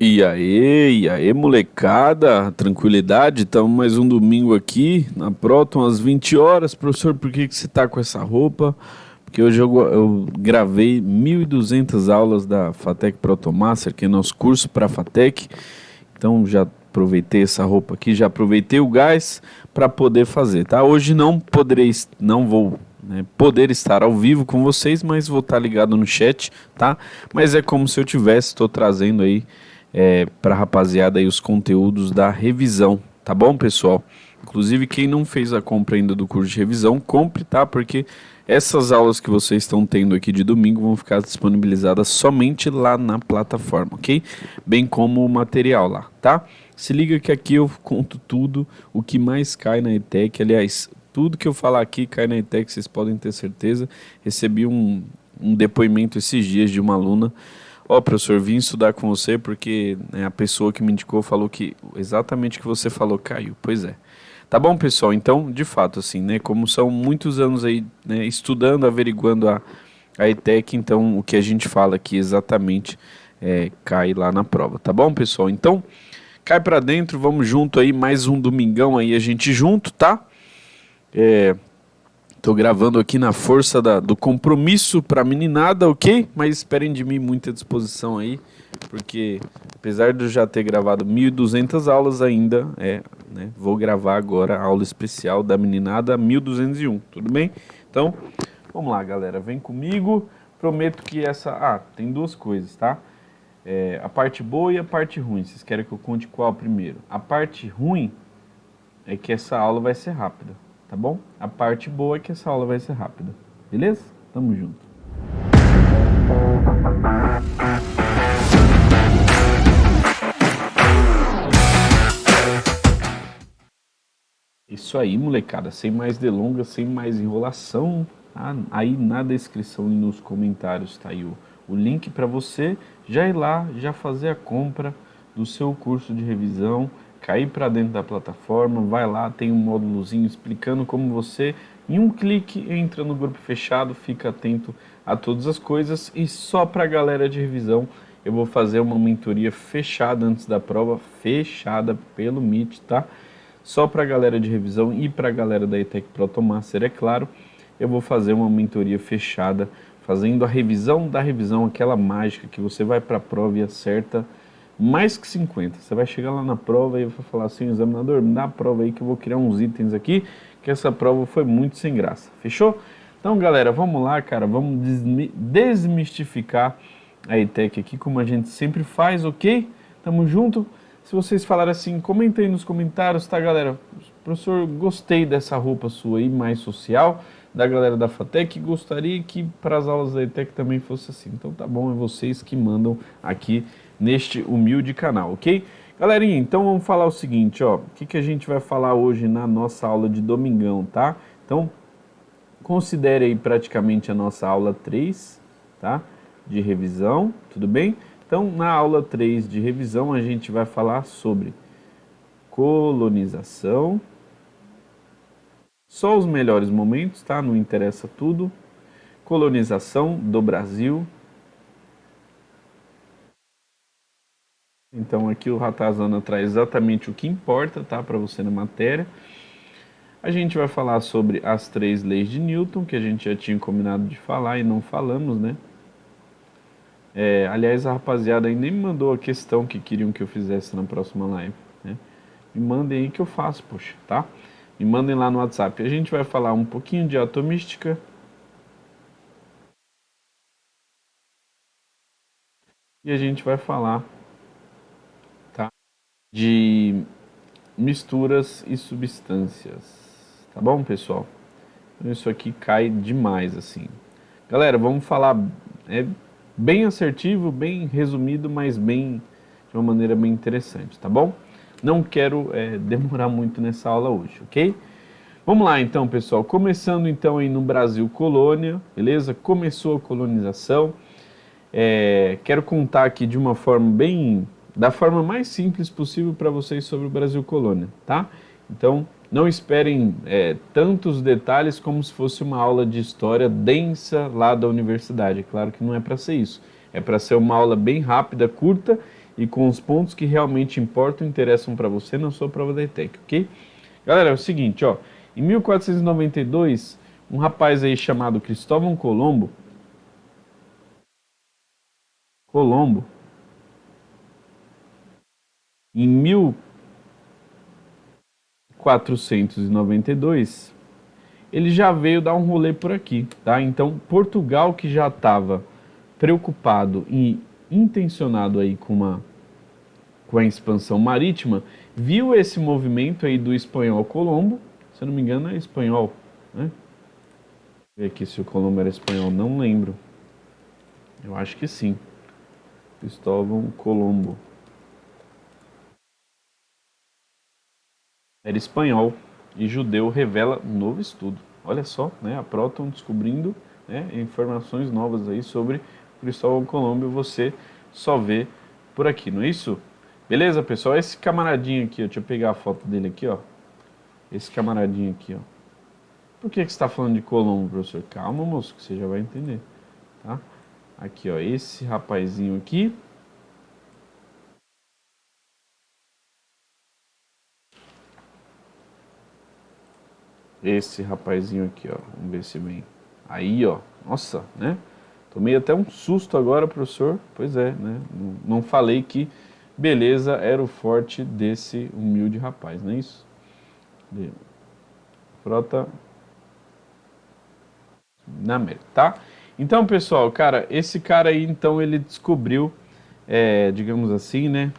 E aí, molecada, tranquilidade? Estamos mais um domingo aqui na Proton às 20 horas. Professor, por que você tá com essa roupa? Porque hoje eu gravei 1.200 aulas da FATEC Proton Master, que é nosso curso para FATEC. Então já aproveitei essa roupa aqui, já aproveitei o gás para poder fazer, tá? Hoje não vou, né, poder estar ao vivo com vocês, mas vou estar ligado no chat, tá? Mas é como se eu tivesse, estou trazendo aí para a rapaziada aí os conteúdos da revisão, tá bom, pessoal? Inclusive, quem não fez a compra ainda do curso de revisão, compre, tá? Porque essas aulas que vocês estão tendo aqui de domingo vão ficar disponibilizadas somente lá na plataforma, ok? Bem como o material lá, tá? Se liga que aqui eu conto tudo, o que mais cai na ETEC, aliás, tudo que eu falar aqui cai na ETEC, vocês podem ter certeza. Recebi um depoimento esses dias de uma aluna. Ó, professor, vim estudar com você porque a pessoa que me indicou falou que exatamente o que você falou caiu. Pois é. Tá bom, pessoal? Então, de fato, assim, né? Como são muitos anos aí, né, estudando, averiguando a ETEC, então o que a gente fala aqui exatamente cai lá na prova. Tá bom, pessoal? Então, cai pra dentro, vamos junto aí, mais um domingão aí, a gente junto, tá? Tô gravando aqui na força do compromisso pra meninada, ok? Mas esperem de mim muita disposição aí, porque apesar de eu já ter gravado 1.200 aulas ainda, né, vou gravar agora a aula especial da meninada 1201, tudo bem? Então, vamos lá, galera, vem comigo. Prometo que tem duas coisas, tá? A parte boa e a parte ruim. Vocês querem que eu conte qual primeiro? A parte ruim é que essa aula vai ser rápida. Tá bom? A parte boa é que essa aula vai ser rápida. Beleza? Tamo junto. Isso aí, molecada. Sem mais delongas, sem mais enrolação. Tá? Aí na descrição e nos comentários tá aí o link para você já ir lá, já fazer a compra do seu curso de revisão, cair para dentro da plataforma, vai lá, tem um módulozinho explicando como você, em um clique, entra no grupo fechado, fica atento a todas as coisas. E só para a galera de revisão, eu vou fazer uma mentoria fechada antes da prova, fechada pelo Meet, tá? Só para a galera de revisão e para a galera da ETEC Proton Master, é claro, eu vou fazer uma mentoria fechada, fazendo a revisão da revisão, aquela mágica que você vai para a prova e acerta mais que 50. Você vai chegar lá na prova e vai falar assim, examinador, me dá a prova aí que eu vou criar uns itens aqui, que essa prova foi muito sem graça. Fechou? Então, galera, vamos lá, cara, vamos desmistificar a ETEC aqui, como a gente sempre faz, ok? Tamo junto? Se vocês falarem assim, comenta aí nos comentários, tá, galera? Professor, gostei dessa roupa sua aí, mais social, da galera da FATEC, gostaria que para as aulas da ETEC também fosse assim. Então tá bom, é vocês que mandam aqui neste humilde canal, ok? Galerinha, então vamos falar o seguinte, ó, o que a gente vai falar hoje na nossa aula de domingão, tá? Então, considere aí praticamente a nossa aula 3, tá? De revisão, tudo bem? Então, na aula 3 de revisão, a gente vai falar sobre colonização, só os melhores momentos, tá? Não interessa tudo. Colonização do Brasil. Então aqui o Ratazana traz exatamente o que importa, tá, para você na matéria. A gente vai falar sobre as 3 leis de Newton, que a gente já tinha combinado de falar e não falamos, né? Aliás, a rapaziada aí nem me mandou a questão que queriam que eu fizesse na próxima live, né? Me mandem aí que eu faço, poxa, tá? Me mandem lá no WhatsApp. A gente vai falar um pouquinho de atomística. E a gente vai falar, tá, de misturas e substâncias. Tá bom, pessoal? Então isso aqui cai demais, assim. Galera, vamos falar bem assertivo, bem resumido, mas bem de uma maneira bem interessante, tá bom? Não quero demorar muito nessa aula hoje, ok? Vamos lá então, pessoal. Começando então aí no Brasil colônia, beleza? Começou a colonização. Quero contar aqui de uma forma da forma mais simples possível para vocês sobre o Brasil colônia, tá? Então, não esperem tantos detalhes como se fosse uma aula de história densa lá da universidade. É claro que não é para ser isso. É para ser uma aula bem rápida, curta e com os pontos que realmente importam e interessam para você na sua prova da ETEC, ok? Galera, é o seguinte, ó, em 1492, um rapaz aí chamado Cristóvão Colombo, em 1492, ele já veio dar um rolê por aqui, tá? Então, Portugal, que já estava preocupado e intencionado aí com a expansão marítima, viu esse movimento aí do espanhol Colombo, se eu não me engano é espanhol, né? Ver aqui se o Colombo era espanhol, não lembro. Eu acho que sim. Cristóvão Colombo. Era espanhol e judeu, revela novo estudo. Olha só, né? A Proton descobrindo, né, informações novas aí sobre Cristóvão Colombo. Você só vê por aqui, não é isso? Beleza, pessoal? Esse camaradinho aqui, ó, deixa eu pegar a foto dele aqui, ó. Esse camaradinho aqui, ó. Por que você está falando de Colombo, professor? Calma, moço, que você já vai entender, tá? Aqui, ó, esse rapazinho aqui. Esse rapazinho aqui, ó. Vamos ver se vem. Aí, ó. Nossa, né? Tomei até um susto agora, professor. Pois é, né? Não falei que beleza era o forte desse humilde rapaz, não é isso? Frota na América, tá? Então, pessoal, cara, esse cara aí, então, ele descobriu, digamos assim, né,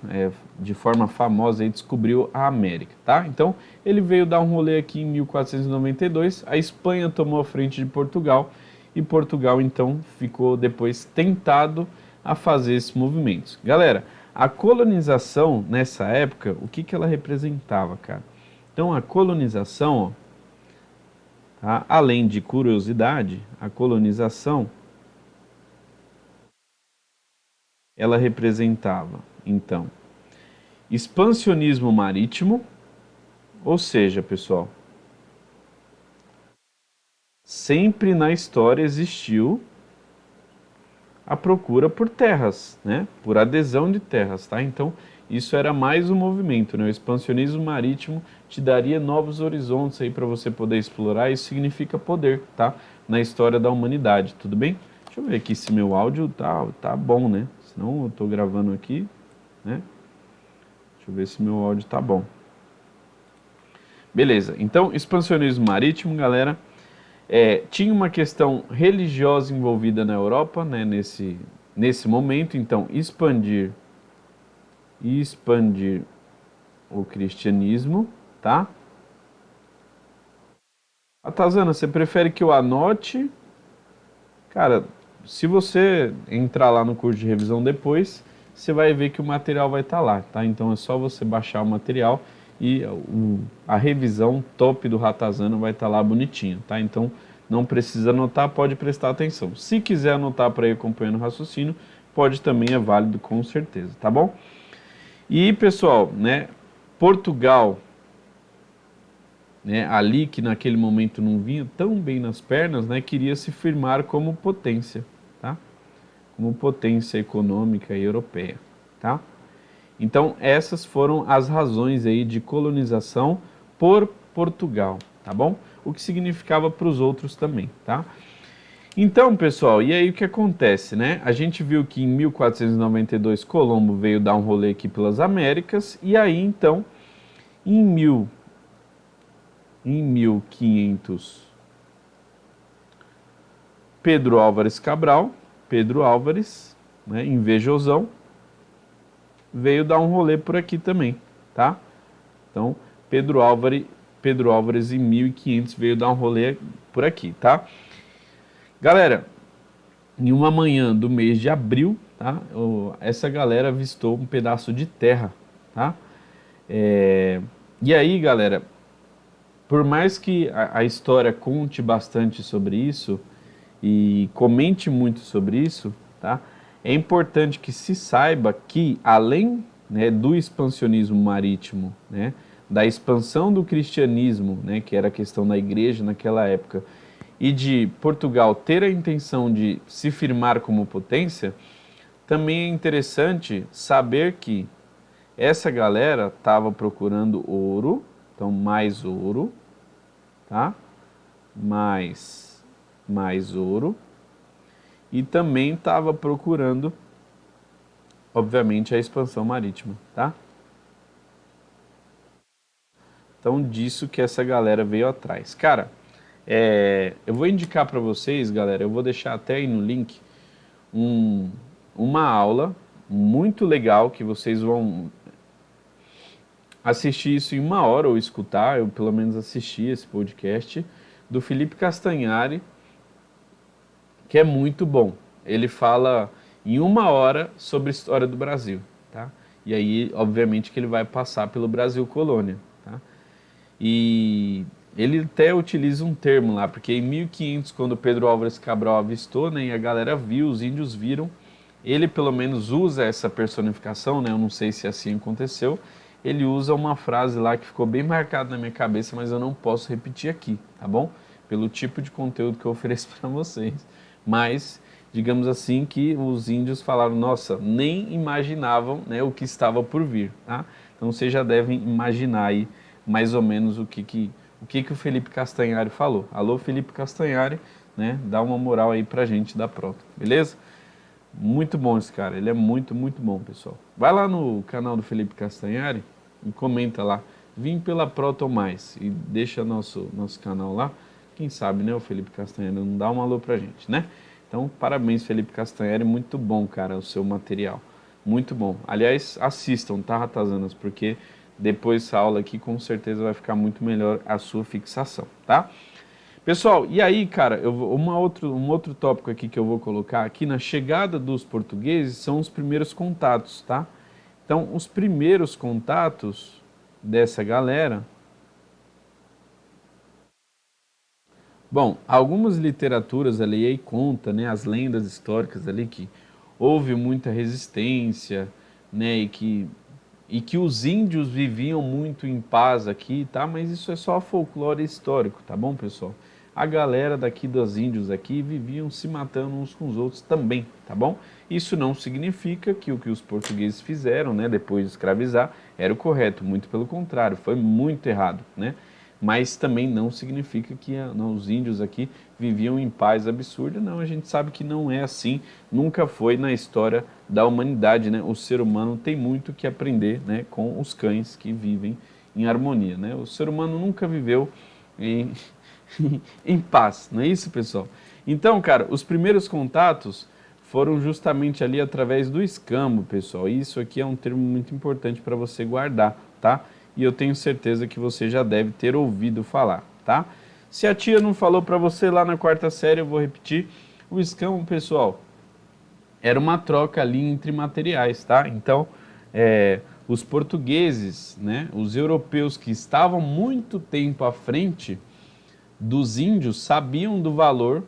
de forma famosa, ele descobriu a América, tá? Então, ele veio dar um rolê aqui em 1492, a Espanha tomou a frente de Portugal, e Portugal, então, ficou depois tentado a fazer esses movimentos. Galera, a colonização, nessa época, o que que ela representava, cara? Então, a colonização, ó, tá? Além de curiosidade, a colonização ela representava, então, expansionismo marítimo, ou seja, pessoal, sempre na história existiu a procura por terras, né? Por adesão de terras, tá? Então, isso era mais um movimento, né? O expansionismo marítimo te daria novos horizontes aí para você poder explorar. Isso significa poder, tá? Na história da humanidade, tudo bem? Deixa eu ver aqui se meu áudio tá bom, né? Senão eu tô gravando aqui, né? Deixa eu ver se meu áudio tá bom. Beleza, então expansionismo marítimo, galera, tinha uma questão religiosa envolvida na Europa, né, nesse momento, então expandir o cristianismo, tá? Atazana, você prefere que eu anote? Cara, se você entrar lá no curso de revisão depois, você vai ver que o material vai estar lá, tá? Então é só você baixar o material e a revisão top do Ratazana vai estar lá bonitinho, tá? Então não precisa anotar, pode prestar atenção. Se quiser anotar para ir acompanhando o raciocínio, pode também, é válido com certeza, tá bom? E pessoal, né, Portugal, né, ali que naquele momento não vinha tão bem nas pernas, né, queria se firmar como potência, tá? Como potência econômica e europeia, tá? Então essas foram as razões aí de colonização por Portugal, tá bom? O que significava para os outros também, tá? Então, pessoal, e aí o que acontece, né? A gente viu que em 1492 Colombo veio dar um rolê aqui pelas Américas e aí então em 1500 Pedro Álvares Cabral, Pedro Álvares, né, invejosão, veio dar um rolê por aqui também, tá? Então, Pedro Álvares em 1500 veio dar um rolê por aqui, tá? Galera, em uma manhã do mês de abril, tá? Essa galera avistou um pedaço de terra, tá? E aí, galera, por mais que a história conte bastante sobre isso e comente muito sobre isso, tá? É importante que se saiba que, além, né, do expansionismo marítimo, né, da expansão do cristianismo, né, que era a questão da igreja naquela época, e de Portugal ter a intenção de se firmar como potência, Também é interessante saber que essa galera estava procurando ouro, então mais ouro, tá? Mais ouro. E também estava procurando, obviamente, a expansão marítima, tá? Então, disso que essa galera veio atrás. Cara, eu vou indicar para vocês, galera, eu vou deixar até aí no link, um, uma aula muito legal que vocês vão assistir isso em uma hora ou escutar, eu pelo menos assisti esse podcast, do Felipe Castanhari, que é muito bom. Ele fala em uma hora sobre a história do Brasil, tá? E aí, obviamente, que ele vai passar pelo Brasil colônia, tá? E ele até utiliza um termo lá, porque em 1500, quando Pedro Álvares Cabral avistou, né, e a galera viu, os índios viram, ele pelo menos usa essa personificação, né, eu não sei se assim aconteceu, ele usa uma frase lá que ficou bem marcada na minha cabeça, mas eu não posso repetir aqui, tá bom? Pelo tipo de conteúdo que eu ofereço para vocês. Mas, digamos assim, que os índios falaram, nossa, nem imaginavam, né, o que estava por vir, tá? Então vocês já devem imaginar aí mais ou menos o que o Felipe Castanhari falou. Alô, Felipe Castanhari, né? Dá uma moral aí pra gente da Proto, beleza? Muito bom esse cara, ele é muito, muito bom, pessoal. Vai lá no canal do Felipe Castanhari e comenta lá. Vim pela Proto Mais e deixa nosso canal lá. Quem sabe, né, o Felipe Castanhari não dá um alô pra gente, né? Então, parabéns, Felipe Castanhari, muito bom, cara, o seu material. Muito bom. Aliás, assistam, tá, Ratazanas? Porque depois dessa aula aqui, com certeza vai ficar muito melhor a sua fixação, tá? Pessoal, e aí, cara, um outro tópico aqui que eu vou colocar aqui, na chegada dos portugueses, são os primeiros contatos, tá? Então, os primeiros contatos dessa galera. Bom, algumas literaturas ali aí conta, né, as lendas históricas ali que houve muita resistência, né, e que os índios viviam muito em paz aqui, tá? Mas isso é só folclore histórico, tá bom, pessoal? A galera daqui dos índios aqui viviam se matando uns com os outros também, tá bom? Isso não significa que o que os portugueses fizeram, né, depois de escravizar, era o correto, muito pelo contrário, foi muito errado, né? Mas também não significa que os índios aqui viviam em paz absurda, não, a gente sabe que não é assim, nunca foi na história da humanidade, né? O ser humano tem muito que aprender, né, com os cães que vivem em harmonia, né? O ser humano nunca viveu em, em paz, não é isso, pessoal? Então, cara, os primeiros contatos foram justamente ali através do escambo, pessoal. Isso aqui é um termo muito importante para você guardar, tá? E eu tenho certeza que você já deve ter ouvido falar, tá? Se a tia não falou para você lá na quarta série, eu vou repetir. O escambo, pessoal, era uma troca ali entre materiais, tá? Então, os portugueses, né, os europeus que estavam muito tempo à frente dos índios sabiam do valor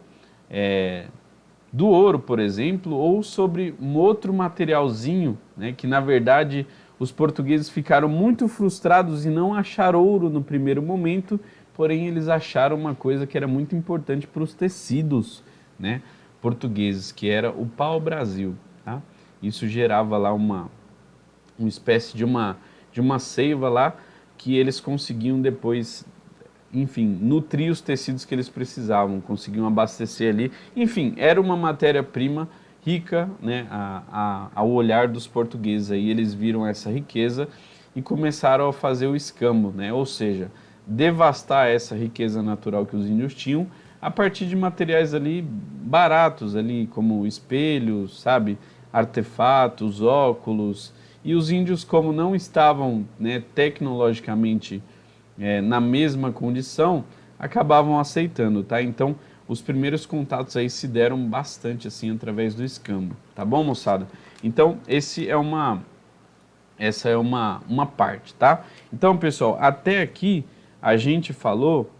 do ouro, por exemplo, ou sobre um outro materialzinho, né, que na verdade os portugueses ficaram muito frustrados em não achar ouro no primeiro momento, porém eles acharam uma coisa que era muito importante para os tecidos, né, portugueses, que era o pau-brasil, tá? Isso gerava lá uma espécie de uma seiva lá que eles conseguiam depois, enfim, nutrir os tecidos que eles precisavam, conseguiam abastecer ali. Enfim, era uma matéria-prima rica, né, ao olhar dos portugueses. Aí eles viram essa riqueza e começaram a fazer o escambo, né, ou seja, devastar essa riqueza natural que os índios tinham a partir de materiais ali baratos, ali como espelhos, sabe, artefatos, óculos. E os índios, como não estavam, né, tecnologicamente na mesma condição, acabavam aceitando, tá? Então, os primeiros contatos aí se deram bastante assim através do escambo, tá bom, moçada? Então, essa é uma parte, tá? Então, pessoal, até aqui a gente falou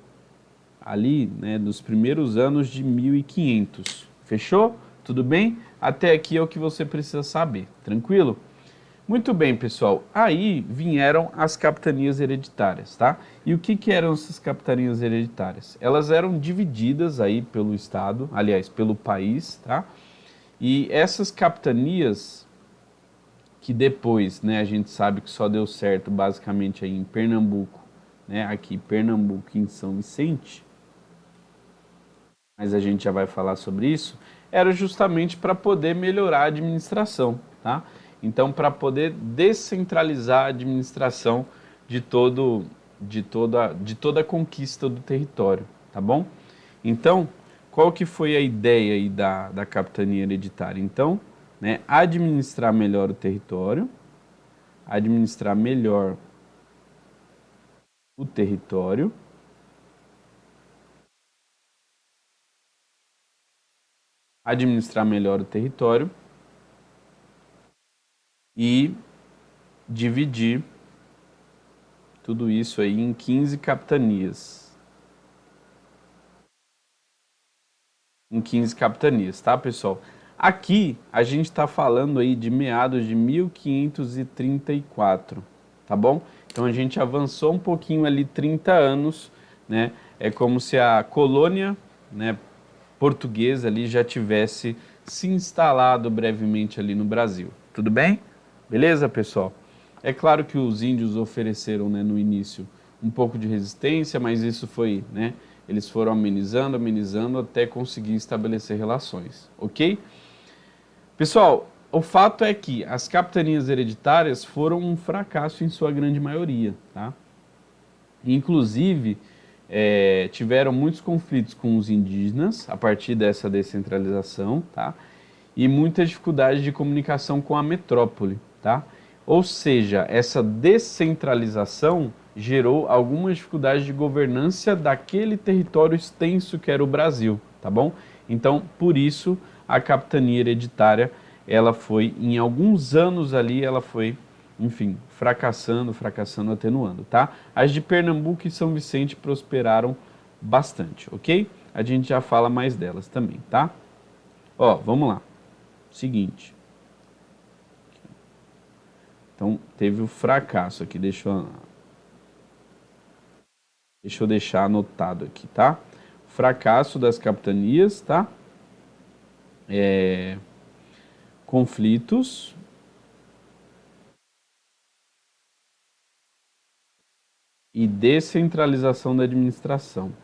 ali, né, dos primeiros anos de 1500. Fechou? Tudo bem? Até aqui é o que você precisa saber, tranquilo? Muito bem, pessoal. Aí vieram as capitanias hereditárias, tá? E o que eram essas capitanias hereditárias? Elas eram divididas aí pelo estado, aliás, pelo país, tá? E essas capitanias, que depois, né, a gente sabe que só deu certo basicamente aí em Pernambuco, né, aqui Pernambuco e em São Vicente, mas a gente já vai falar sobre isso, era justamente para poder melhorar a administração, tá? Então, para poder descentralizar a administração de toda a conquista do território, tá bom? Então, qual que foi a ideia aí da capitania hereditária? Então, né, administrar melhor o território, administrar melhor o território, administrar melhor o território e dividir tudo isso aí em 15 capitanias. Em 15 capitanias, tá, pessoal? Aqui a gente está falando aí de meados de 1534, tá bom? Então a gente avançou um pouquinho ali 30 anos, né? É como se a colônia, né, portuguesa ali já tivesse se instalado brevemente ali no Brasil. Tudo bem? Beleza, pessoal? É claro que os índios ofereceram, né, no início um pouco de resistência, mas isso foi, né, eles foram amenizando, amenizando até conseguir estabelecer relações, ok? Pessoal, o fato é que as capitanias hereditárias foram um fracasso em sua grande maioria, tá? Inclusive, tiveram muitos conflitos com os indígenas a partir dessa descentralização, tá? E muita dificuldade de comunicação com a metrópole, tá? Ou seja, essa descentralização gerou algumas dificuldades de governança daquele território extenso que era o Brasil, tá bom? Então, por isso, a capitania hereditária, ela foi, em alguns anos ali, ela foi, enfim, fracassando, atenuando, tá? As de Pernambuco e São Vicente prosperaram bastante, ok? A gente já fala mais delas também, tá? Ó, vamos lá. Seguinte. Então, teve o fracasso aqui, deixa eu deixar anotado aqui, tá? Fracasso das capitanias, tá? Conflitos e descentralização da administração.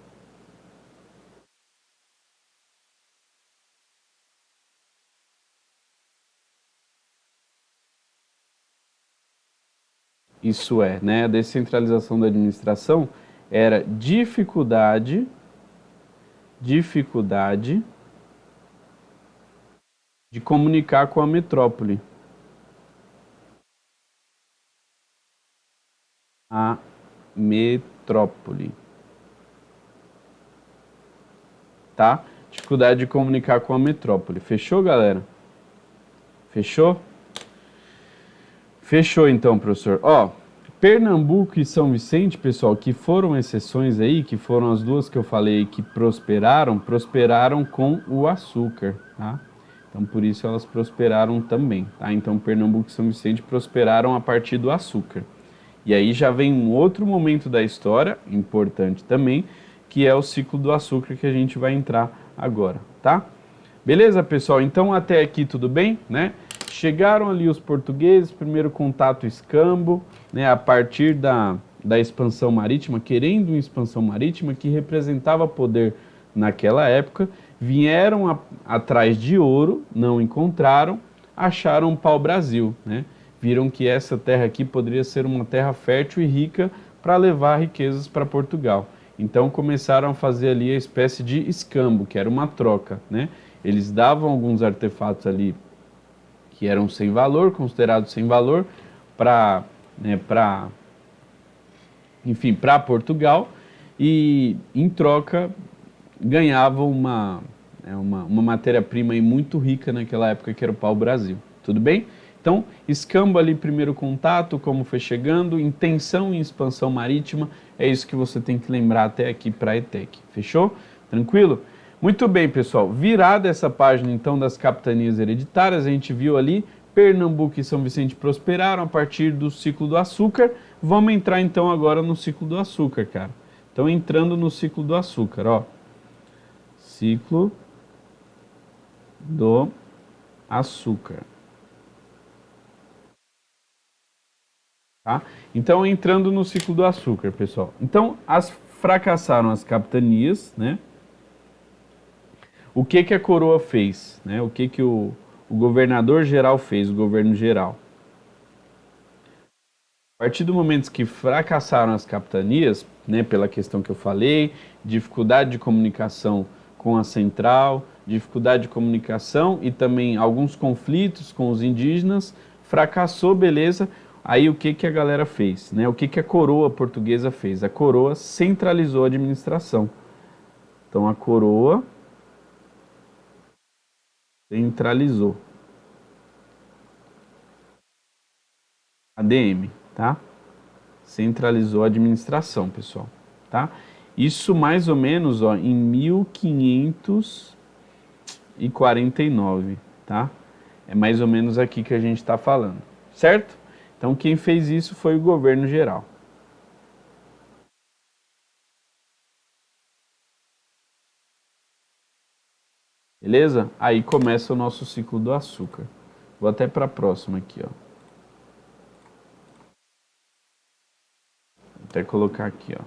Isso é, né? A descentralização da administração era dificuldade de comunicar com a metrópole. A metrópole. Tá? Dificuldade de comunicar com a metrópole. Fechou, galera? Fechou? Fechou então, professor. Ó, Pernambuco e São Vicente, pessoal, que foram exceções aí, que foram as duas que eu falei que prosperaram com o açúcar, tá? Então, por isso elas prosperaram também, tá? Então, Pernambuco e São Vicente prosperaram a partir do açúcar. E aí já vem um outro momento da história, importante também, que é o ciclo do açúcar que a gente vai entrar agora, tá? Beleza, pessoal? Então, até aqui tudo bem, né? Chegaram ali os portugueses, primeiro contato escambo, né, a partir da expansão marítima, querendo uma expansão marítima que representava poder naquela época, vieram atrás de ouro, não encontraram, acharam pau-brasil, né? Viram que essa terra aqui poderia ser uma terra fértil e rica para levar riquezas para Portugal. Então começaram a fazer ali a espécie de escambo, que era uma troca, né? Eles davam alguns artefatos ali que eram sem valor, considerados sem valor, para, né, enfim, para Portugal, e em troca ganhavam uma matéria-prima muito rica naquela época, que era o pau-brasil. Tudo bem? Então, escambo ali, primeiro contato, como foi chegando, intenção em expansão marítima, é isso que você tem que lembrar até aqui para a ETEC. Fechou? Tranquilo? Muito bem, pessoal. Virada essa página, então, das capitanias hereditárias, a gente viu ali, Pernambuco e São Vicente prosperaram a partir do ciclo do açúcar. Vamos entrar, então, agora no ciclo do açúcar, cara. Então, entrando no ciclo do açúcar, ó. Ciclo do açúcar. Tá? Então, entrando no ciclo do açúcar, pessoal. Então, fracassaram as capitanias, né? O que que a coroa fez? Né? O que que o governador geral fez, o governo geral? A partir do momento que fracassaram as capitanias, né, pela questão que eu falei, dificuldade de comunicação com a central, dificuldade de comunicação e também alguns conflitos com os indígenas, fracassou, beleza. Aí o que que a galera fez? Né? O que que a coroa portuguesa fez? A coroa centralizou a administração. Então a coroa centralizou. ADM, tá? Centralizou a administração, pessoal, tá? Isso mais ou menos, ó, em 1549, tá? É mais ou menos aqui que a gente está falando, certo? Então quem fez isso foi o governo geral. Beleza? Aí começa o nosso ciclo do açúcar. Vou até para a próxima aqui, ó. Vou até colocar aqui, ó.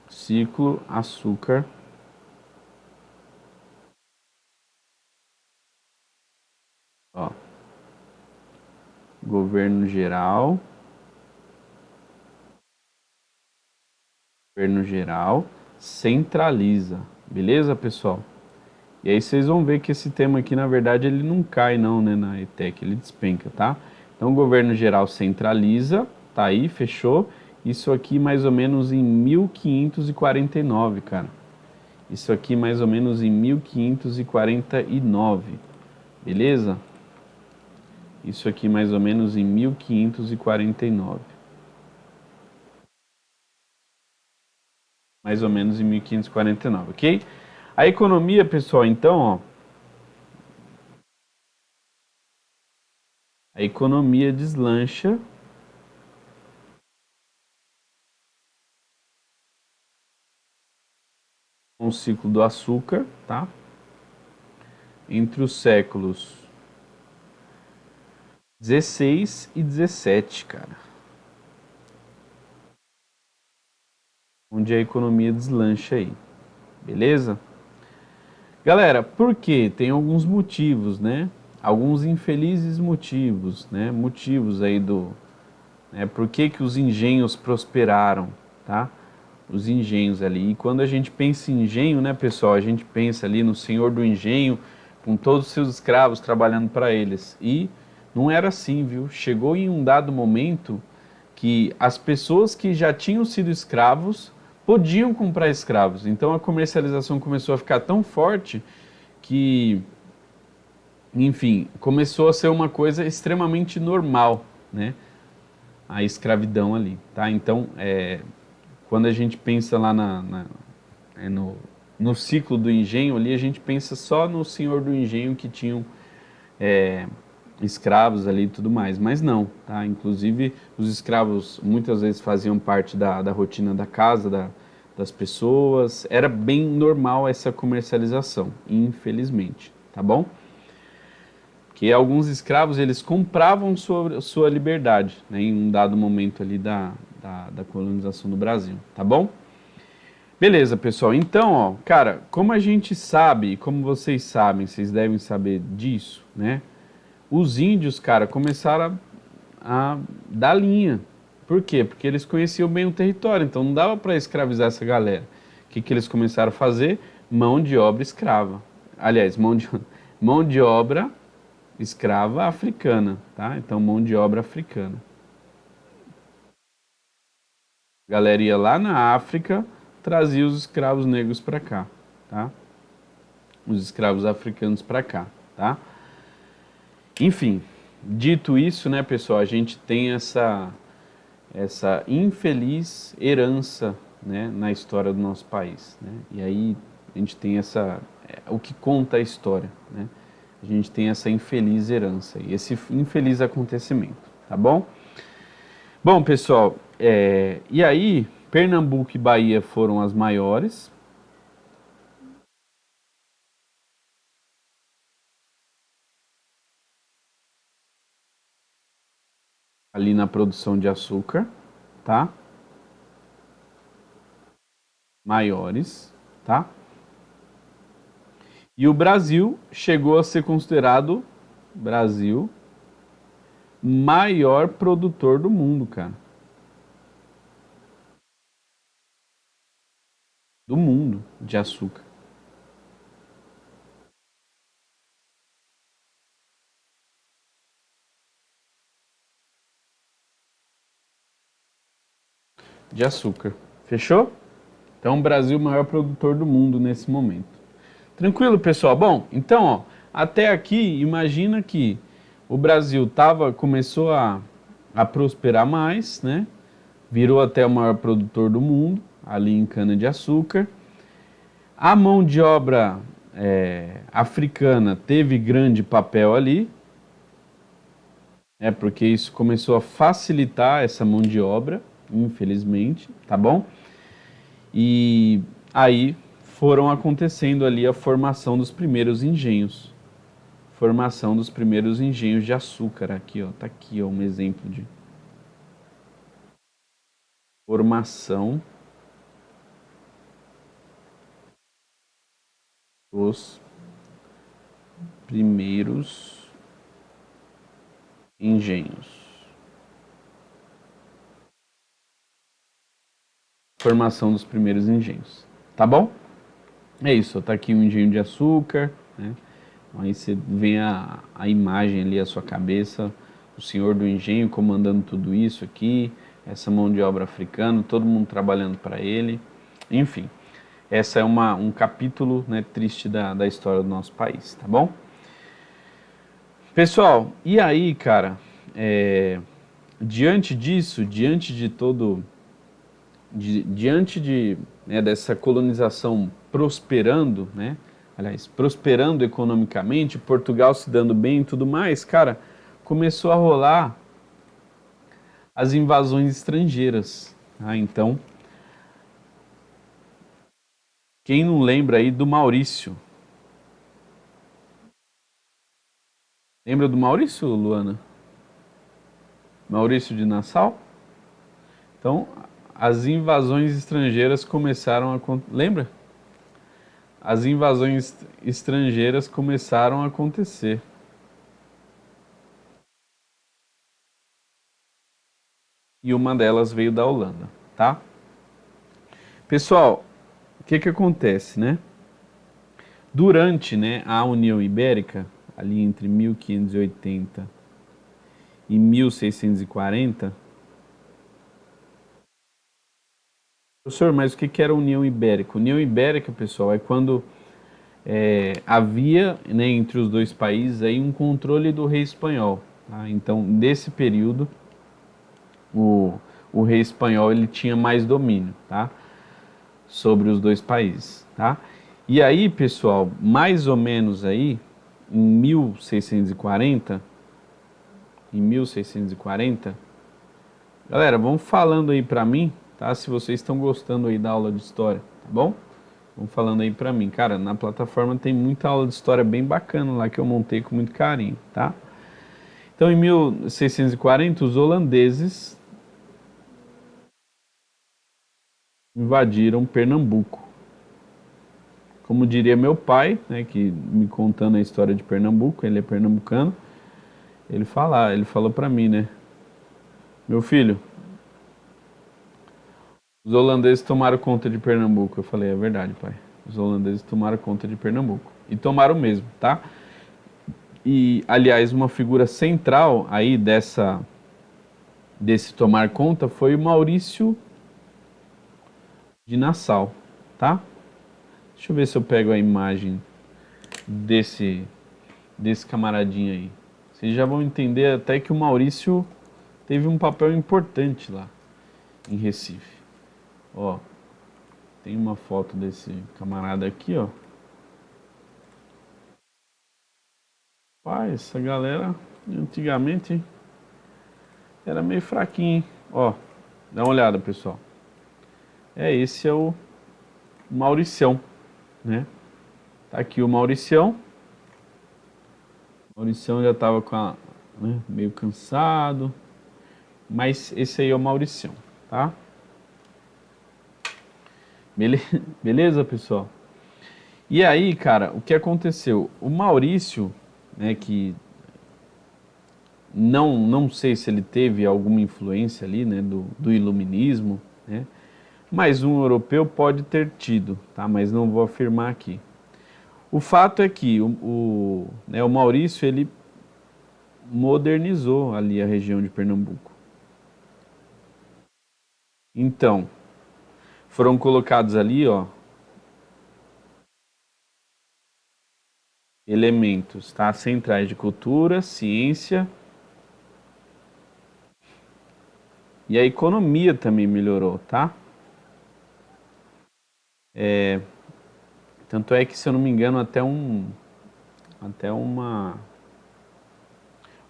Ciclo açúcar. Ó. Governo geral. Governo geral centraliza. Beleza, pessoal? E aí vocês vão ver que esse tema aqui, na verdade, ele não cai não, né, na ETEC, ele despenca, tá? Então, o governo geral centraliza, tá aí, fechou. Isso aqui mais ou menos em 1549, cara. Isso aqui mais ou menos em 1549, beleza? Isso aqui mais ou menos em 1549. Mais ou menos em 1549, ok? A economia, pessoal, então, ó, a economia deslancha com o ciclo do açúcar, tá? Entre os séculos 16 e 17, cara. Onde a economia deslancha aí. Beleza? Galera, por quê? Tem alguns motivos, né? Alguns infelizes motivos, né? Motivos aí do... Né? Por que que os engenhos prosperaram, tá? Os engenhos ali. E quando a gente pensa em engenho, né, pessoal? A gente pensa ali no senhor do engenho, com todos os seus escravos trabalhando para eles. E não era assim, viu? Chegou em um dado momento que as pessoas que já tinham sido escravos podiam comprar escravos. Então a comercialização começou a ficar tão forte que, enfim, começou a ser uma coisa extremamente normal, né? A escravidão ali, tá? Então, quando a gente pensa lá no ciclo do engenho ali, a gente pensa só no senhor do engenho que tinham escravos ali e tudo mais, mas não, tá? Inclusive, os escravos muitas vezes faziam parte da rotina da casa, das pessoas, era bem normal essa comercialização, infelizmente, tá bom? Que alguns escravos, eles compravam sua liberdade, né, em um dado momento ali da colonização do Brasil, tá bom? Beleza, pessoal. Então, ó, cara, como a gente sabe, como vocês sabem, vocês devem saber disso, né? Os índios, cara, começaram a dar linha. Por quê? Porque eles conheciam bem o território, então não dava para escravizar essa galera. O que que eles começaram a fazer? Mão de obra escrava. Aliás, mão de obra escrava africana, tá? Então, mão de obra africana. A galera ia lá na África, trazia os escravos negros para cá, tá? Os escravos africanos para cá, tá? Enfim, dito isso, né, pessoal, a gente tem essa infeliz herança, né, na história do nosso país, né? E aí a gente tem o que conta a história, né? A gente tem essa infeliz herança e esse infeliz acontecimento, tá bom? Bom, pessoal, e aí Pernambuco e Bahia foram as maiores, ali na produção de açúcar, tá? Maiores, tá? E o Brasil chegou a ser considerado, Brasil, maior produtor do mundo, cara. Do mundo de açúcar. De açúcar. Fechou? Então, o Brasil é o maior produtor do mundo nesse momento. Tranquilo, pessoal? Bom, então, ó, até aqui, imagina que o Brasil começou a prosperar mais, né? Virou até o maior produtor do mundo, ali em cana-de-açúcar. A mão de obra africana teve grande papel ali, porque isso começou a facilitar essa mão de obra, infelizmente, tá bom? E aí foram acontecendo ali a formação dos primeiros engenhos. Formação dos primeiros engenhos de açúcar. Aqui, ó, tá aqui, ó, um exemplo de formação dos primeiros engenhos. Formação dos primeiros engenhos. Tá bom? É isso, ó, tá aqui um engenho de açúcar, né? Aí você vê a imagem ali, a sua cabeça, o senhor do engenho comandando tudo isso aqui, essa mão de obra africana, todo mundo trabalhando para ele. Enfim, essa é um capítulo, né, triste da história do nosso país, tá bom? Pessoal, e aí, cara, diante disso, dessa colonização prosperando, né? Aliás, prosperando economicamente, Portugal se dando bem e tudo mais, cara, começou a rolar as invasões estrangeiras. Tá? Então, quem não lembra aí do Maurício? Lembra do Maurício, Luana? Maurício de Nassau? Então, as invasões estrangeiras começaram a... Lembra? As invasões estrangeiras começaram a acontecer. E uma delas veio da Holanda, tá? Pessoal, o que acontece, né? Durante, né, a União Ibérica, ali entre 1580 e 1640, professor, mas o que era a União Ibérica? União Ibérica, pessoal, é quando havia, né, entre os dois países aí um controle do rei espanhol. Tá? Então, nesse período, o rei espanhol ele tinha mais domínio, tá? Sobre os dois países, tá? E aí, pessoal, mais ou menos aí, em 1640, galera, vamos falando aí pra mim, tá? Se vocês estão gostando aí da aula de história, tá bom? Vamos falando aí pra mim. Cara, na plataforma tem muita aula de história bem bacana lá que eu montei com muito carinho, tá? Então, em 1640, os holandeses invadiram Pernambuco. Como diria meu pai, né, que me contando a história de Pernambuco, ele é pernambucano, ele falou pra mim, né, meu filho, os holandeses tomaram conta de Pernambuco. Eu falei, é verdade, pai. Os holandeses tomaram conta de Pernambuco. E tomaram mesmo, tá? E, aliás, uma figura central aí desse tomar conta foi o Maurício de Nassau, tá? Deixa eu ver se eu pego a imagem desse, desse camaradinho aí. Vocês já vão entender até que o Maurício teve um papel importante lá em Recife. Ó, tem uma foto desse camarada aqui, ó. Pai, essa galera antigamente era meio fraquinho, hein? Ó, dá uma olhada, pessoal. Esse é o Mauricião, né? Tá aqui o Mauricião. O Mauricião já tava com meio cansado, mas esse aí é o Mauricião, tá? Beleza, pessoal? E aí, cara, o que aconteceu? O Maurício, né, que não sei se ele teve alguma influência ali, né, do iluminismo, né, mas um europeu pode ter tido, tá? Mas não vou afirmar aqui. O fato é que né, o Maurício, ele modernizou ali a região de Pernambuco. Então, foram colocados ali, ó, elementos, tá? Centrais de cultura, ciência e a economia também melhorou, tá? Tanto é que, se eu não me engano, até um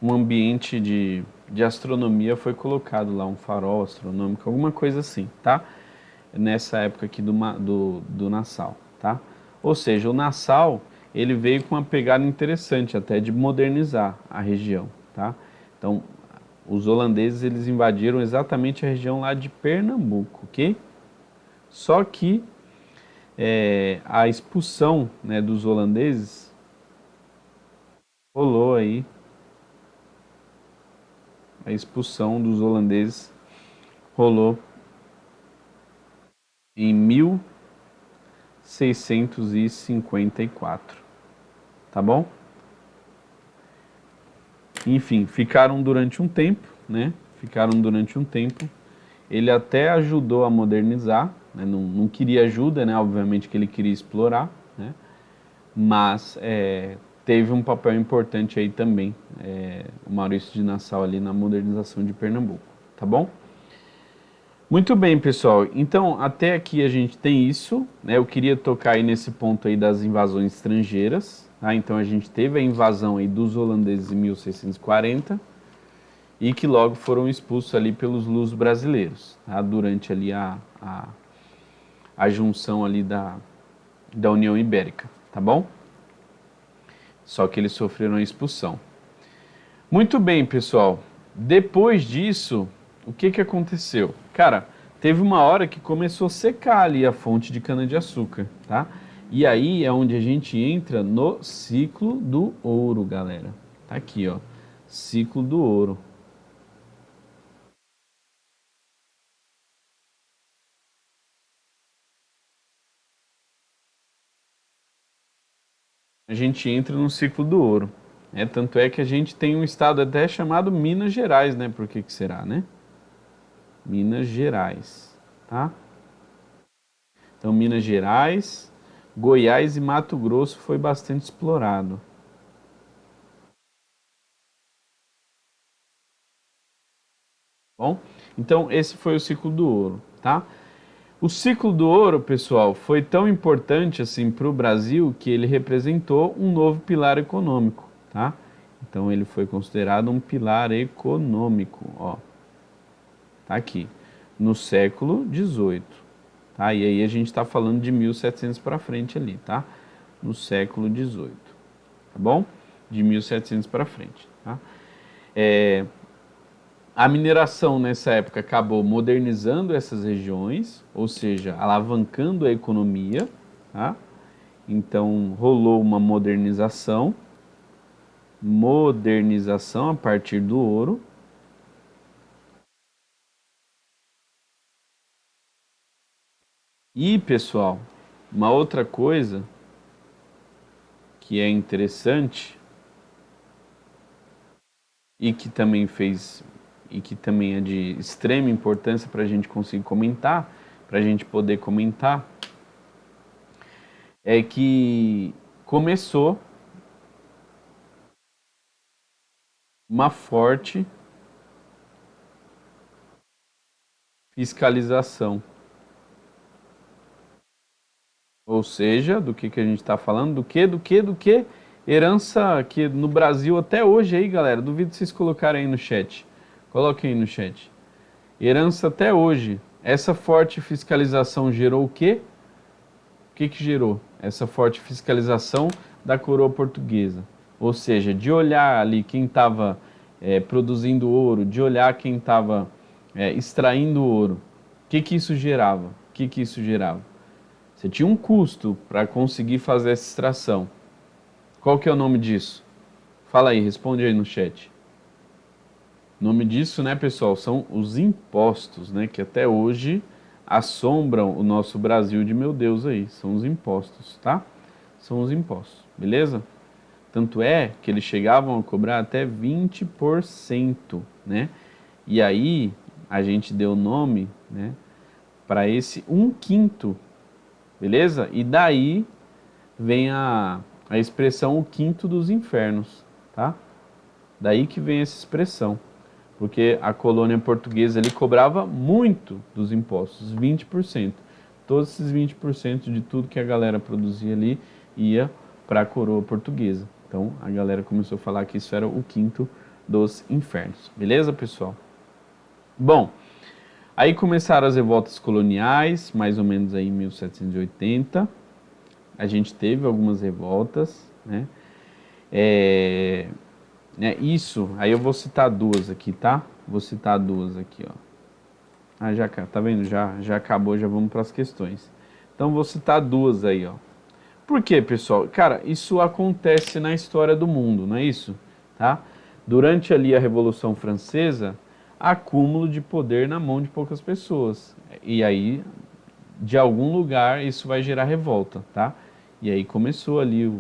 ambiente de astronomia foi colocado lá, um farol astronômico, alguma coisa assim, tá? Nessa época aqui do Nassau, tá? Ou seja, o Nassau, ele veio com uma pegada interessante até de modernizar a região, tá? Então, os holandeses, eles invadiram exatamente a região lá de Pernambuco, ok? Só que a expulsão, né, dos holandeses rolou aí, a expulsão dos holandeses rolou em 1654, tá bom? Enfim, ficaram durante um tempo, né? Ficaram durante um tempo. Ele até ajudou a modernizar, né? Não queria ajuda, né? Obviamente que ele queria explorar, né? Mas teve um papel importante aí também, o Maurício de Nassau ali na modernização de Pernambuco, tá bom? Muito bem, pessoal. Então, até aqui a gente tem isso, né? Eu queria tocar aí nesse ponto aí das invasões estrangeiras, tá? Então, a gente teve a invasão aí dos holandeses em 1640 e que logo foram expulsos ali pelos lusos brasileiros, tá? Durante ali a junção ali da União Ibérica, tá bom? Só que eles sofreram a expulsão. Muito bem, pessoal. Depois disso, o que que aconteceu? Cara, teve uma hora que começou a secar ali a fonte de cana-de-açúcar, tá? E aí é onde a gente entra no ciclo do ouro, galera. Tá aqui, ó. Ciclo do ouro. A gente entra no ciclo do ouro. Tanto é que a gente tem um estado até chamado Minas Gerais, né? Por que que será, né? Minas Gerais, tá? Então, Minas Gerais, Goiás e Mato Grosso foi bastante explorado. Bom, então esse foi o ciclo do ouro, tá? O ciclo do ouro, pessoal, foi tão importante assim para o Brasil que ele representou um novo pilar econômico, tá? Então ele foi considerado um pilar econômico, ó. Tá aqui, no século XVIII, tá? E aí a gente está falando de 1700 para frente ali, tá? No século XVIII, tá bom? De 1700 para frente, tá? A mineração nessa época acabou modernizando essas regiões, ou seja, alavancando a economia, tá? Então rolou uma modernização a partir do ouro. E, pessoal, uma outra coisa que é interessante e que também fez e que também é de extrema importância para a gente conseguir comentar, para a gente poder comentar, é que começou uma forte fiscalização. Ou seja, do que a gente está falando? Do que? Herança que no Brasil até hoje aí, galera, duvido vocês colocarem aí no chat. Coloquem aí no chat. Herança até hoje. Essa forte fiscalização gerou o quê? O que que gerou? Essa forte fiscalização da coroa portuguesa. Ou seja, de olhar ali quem estava produzindo ouro, de olhar quem estava extraindo ouro. O que isso gerava? O que isso gerava? Você tinha um custo para conseguir fazer essa extração. Qual que é o nome disso? Fala aí, responde aí no chat. O nome disso, né, pessoal, são os impostos, né, que até hoje assombram o nosso Brasil de meu Deus aí. São os impostos, tá? São os impostos, beleza? Tanto é que eles chegavam a cobrar até 20%, né? E aí a gente deu nome, né, para esse 1/5, beleza? E daí vem a expressão o quinto dos infernos, tá? Daí que vem essa expressão, porque a colônia portuguesa ali cobrava muito dos impostos, 20%. Todos esses 20% de tudo que a galera produzia ali ia para a coroa portuguesa. Então a galera começou a falar que isso era o quinto dos infernos. Beleza, pessoal? Bom, aí começaram as revoltas coloniais, mais ou menos aí em 1780. A gente teve algumas revoltas, né? Isso, aí eu vou citar duas aqui, tá? Vou citar duas aqui, ó. Ah, já, tá vendo? Já acabou, já vamos para as questões. Então vou citar duas aí, ó. Por quê, pessoal? Cara, isso acontece na história do mundo, não é isso? Tá? Durante ali a Revolução Francesa, acúmulo de poder na mão de poucas pessoas. E aí, de algum lugar, isso vai gerar revolta, tá? E aí começou ali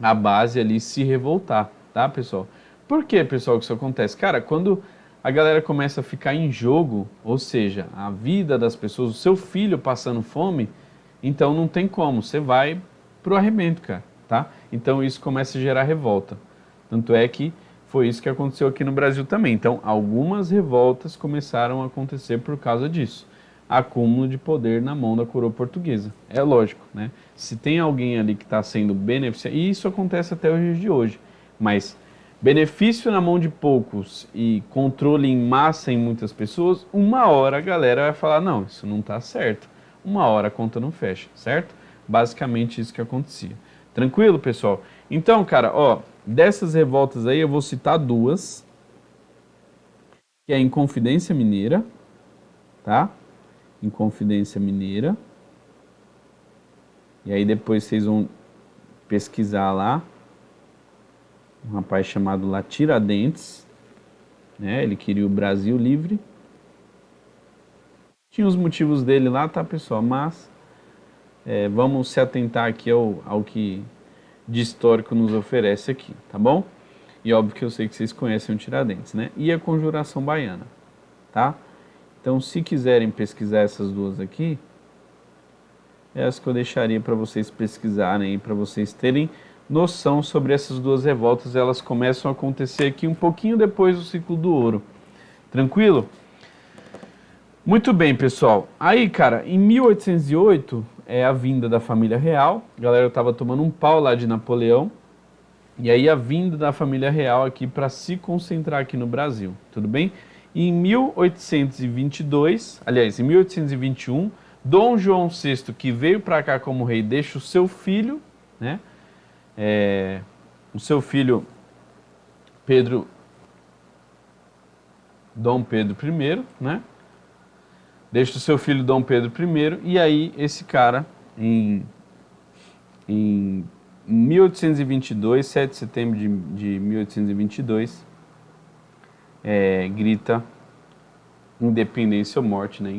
a base ali se revoltar, tá, pessoal? Por que, pessoal, que isso acontece? Cara, quando a galera começa a ficar em jogo, ou seja, a vida das pessoas, o seu filho passando fome, então não tem como, você vai pro arrebento, cara, tá? Então isso começa a gerar revolta. Tanto é que foi isso que aconteceu aqui no Brasil também. Então, algumas revoltas começaram a acontecer por causa disso. Acúmulo de poder na mão da coroa portuguesa. É lógico, né? Se tem alguém ali que está sendo beneficiado, e isso acontece até os dias de hoje, mas benefício na mão de poucos e controle em massa em muitas pessoas, uma hora a galera vai falar, não, isso não está certo. Uma hora a conta não fecha, certo? Basicamente isso que acontecia. Tranquilo, pessoal? Então, cara, ó, dessas revoltas aí eu vou citar duas, que é a Inconfidência Mineira, tá? Inconfidência Mineira. E aí depois vocês vão pesquisar lá, um rapaz chamado lá Tiradentes, né? Ele queria o Brasil livre. Tinha os motivos dele lá, tá, pessoal? Mas vamos se atentar aqui ao que de histórico nos oferece aqui, tá bom? E óbvio que eu sei que vocês conhecem o Tiradentes, né? E a Conjuração Baiana, tá? Então, se quiserem pesquisar essas duas aqui, é as que eu deixaria para vocês pesquisarem, para vocês terem noção sobre essas duas revoltas. Elas começam a acontecer aqui um pouquinho depois do ciclo do ouro. Tranquilo? Muito bem, pessoal. Aí, cara, em 1808 é a vinda da família real. A galera tava tomando um pau lá de Napoleão. E aí a vinda da família real aqui para se concentrar aqui no Brasil. Tudo bem? E em 1822, aliás, em 1821, Dom João VI, que veio para cá como rei, deixa o seu filho, né? O seu filho Pedro, Dom Pedro I, né? Deixa o seu filho Dom Pedro I, e aí esse cara, em 1822, 7 de setembro de 1822, grita independência ou morte, né?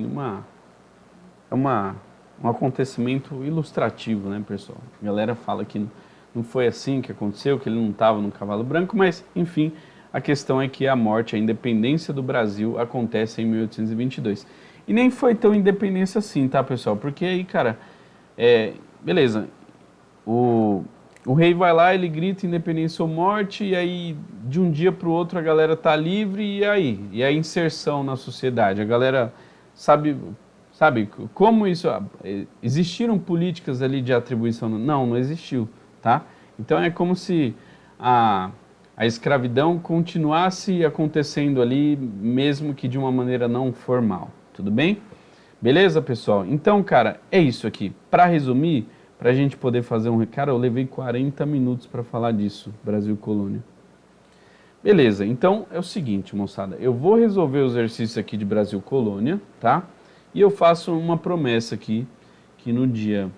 Um acontecimento ilustrativo, né, pessoal? A galera fala que não foi assim que aconteceu, que ele não estava no cavalo branco, mas, enfim, a questão é que a morte, a independência do Brasil acontece em 1822. E nem foi tão independência assim, tá, pessoal? Porque aí, cara, beleza, o rei vai lá, ele grita independência ou morte, e aí de um dia para o outro a galera tá livre, e aí? E a inserção na sociedade? A galera sabe como isso... Existiram políticas ali de atribuição? Não existiu, tá? Então é como se a escravidão continuasse acontecendo ali, mesmo que de uma maneira não formal, tudo bem? Beleza, pessoal? Então, cara, é isso aqui. Para resumir, para a gente poder fazer um... Cara, eu levei 40 minutos para falar disso, Brasil Colônia. Beleza, então é o seguinte, moçada, eu vou resolver o exercício aqui de Brasil Colônia, tá? E eu faço uma promessa aqui, que no dia,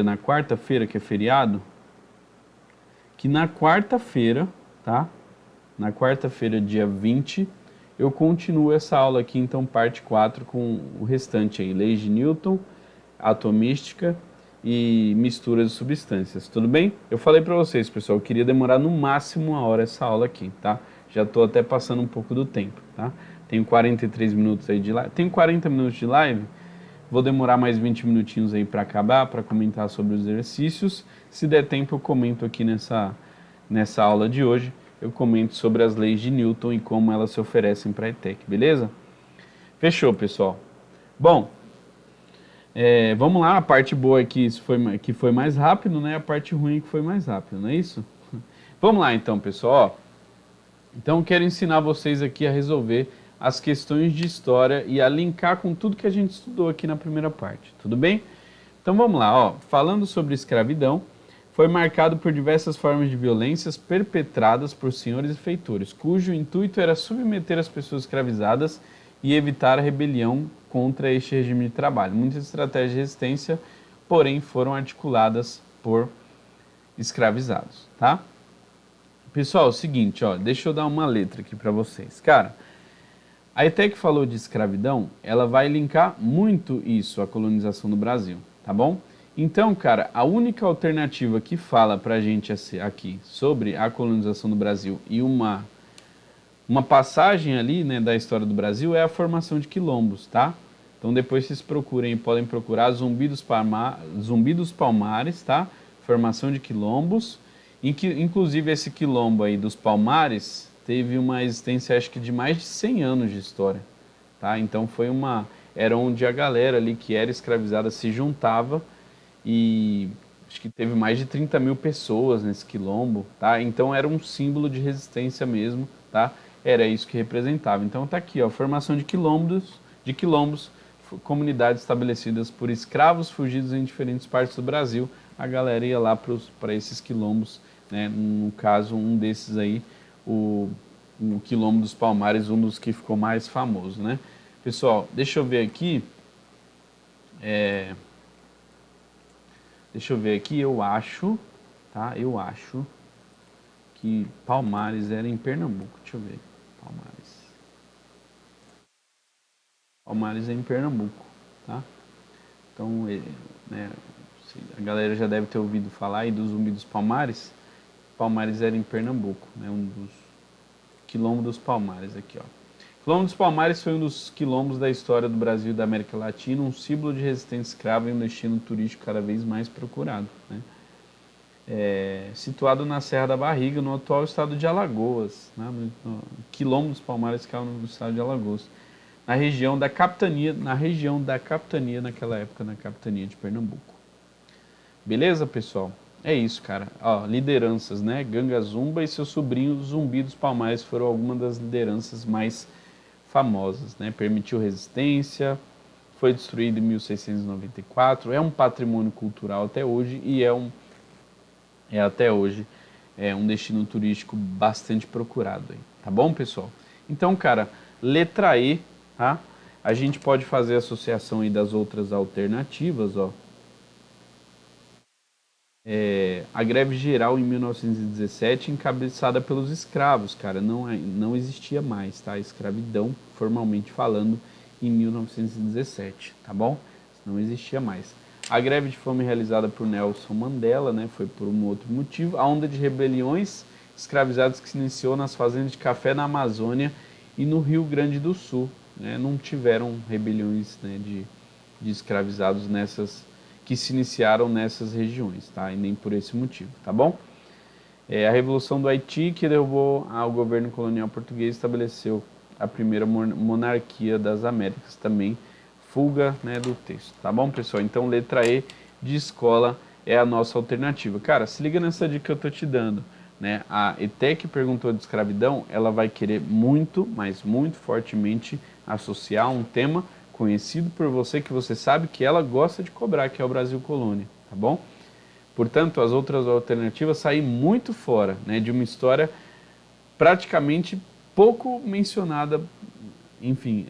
na quarta-feira, que é feriado, que na quarta-feira, tá? Na quarta-feira, dia 20, eu continuo essa aula aqui, então parte 4 com o restante aí, leis de Newton, atomística e mistura de substâncias, tudo bem? Eu falei para vocês, pessoal, eu queria demorar no máximo 1 hora essa aula aqui, tá? Já estou até passando um pouco do tempo, tá? Tenho 43 minutos aí de live, tenho 40 minutos de live, vou demorar mais 20 minutinhos aí para acabar, para comentar sobre os exercícios. Se der tempo, eu comento aqui nessa aula de hoje, eu comento sobre as leis de Newton e como elas se oferecem para a ETEC, beleza? Fechou, pessoal. Bom, vamos lá, a parte boa é que foi mais rápido, né? A parte ruim é que foi mais rápido, não é isso? Vamos lá então, pessoal. Então eu quero ensinar vocês aqui a resolver as questões de história e a linkar com tudo que a gente estudou aqui na primeira parte, tudo bem? Então vamos lá, ó. Falando sobre escravidão, foi marcado por diversas formas de violências perpetradas por senhores e feitores, cujo intuito era submeter as pessoas escravizadas e evitar a rebelião contra este regime de trabalho. Muitas estratégias de resistência, porém, foram articuladas por escravizados, tá? Pessoal, é o seguinte, ó, deixa eu dar uma letra aqui para vocês. Cara, a ETEC falou de escravidão, ela vai linkar muito isso, a colonização do Brasil, tá bom? Então, cara, a única alternativa que fala pra gente aqui sobre a colonização do Brasil e uma passagem ali, né, da história do Brasil é a formação de quilombos, tá? Então depois vocês procurem, podem procurar Zumbi dos Palmares, tá? Formação de quilombos, inclusive esse quilombo aí dos Palmares teve uma existência acho que de mais de 100 anos de história, tá? Então era onde a galera ali que era escravizada se juntava e acho que teve mais de 30 mil pessoas nesse quilombo, tá? Então era um símbolo de resistência mesmo, tá? Era isso que representava. Então tá aqui, ó, formação de quilombos, comunidades estabelecidas por escravos fugidos em diferentes partes do Brasil. A galera ia lá para esses quilombos, né? No caso, um desses aí, o Quilombo dos Palmares, um dos que ficou mais famoso, né? Pessoal, deixa eu ver aqui. Deixa eu ver aqui, eu acho, tá? Eu acho que Palmares era em Pernambuco. Deixa eu ver. Palmares é em Pernambuco, tá? Então, né, a galera já deve ter ouvido falar aí do Zumbi dos Palmares. Palmares era em Pernambuco, né? Um dos Quilombo dos Palmares aqui, ó. Quilombo dos Palmares foi um dos quilombos da história do Brasil e da América Latina, um símbolo de resistência escrava e um destino turístico cada vez mais procurado, né? Situado na Serra da Barriga, no atual estado de Alagoas, né? No Quilombo dos Palmares, que é no estado de Alagoas, na região da capitania naquela época, na capitania de Pernambuco. Beleza, pessoal? É isso, cara. Ó, lideranças, né? Ganga Zumba e seu sobrinho Zumbi dos Palmares foram algumas das lideranças mais famosas, né? Permitiu resistência, foi destruído em 1694, é um patrimônio cultural até hoje e até hoje um destino turístico bastante procurado aí, tá bom, pessoal? Então, cara, letra E, tá? A gente pode fazer associação aí das outras alternativas, ó. A greve geral em 1917, encabeçada pelos escravos, cara, não existia mais, tá? Escravidão, formalmente falando, em 1917, tá bom? Não existia mais. A greve de fome realizada por Nelson Mandela, né, foi por um outro motivo. A onda de rebeliões escravizados que se iniciou nas fazendas de café na Amazônia e no Rio Grande do Sul, né? Não tiveram rebeliões, né, de escravizados que se iniciaram nessas regiões, tá? E nem por esse motivo, tá bom? A Revolução do Haiti, que derrubou o governo colonial português, estabeleceu a primeira monarquia das Américas, também fuga, né, do texto, tá bom, pessoal? Então, letra E de escola é a nossa alternativa. Cara, se liga nessa dica que eu tô te dando, né? A ETEC perguntou de escravidão, ela vai querer muito, mas muito fortemente associar um tema conhecido por você, que você sabe que ela gosta de cobrar, que é o Brasil Colônia, tá bom? Portanto, as outras alternativas saem muito fora, né, de uma história praticamente pouco mencionada, enfim,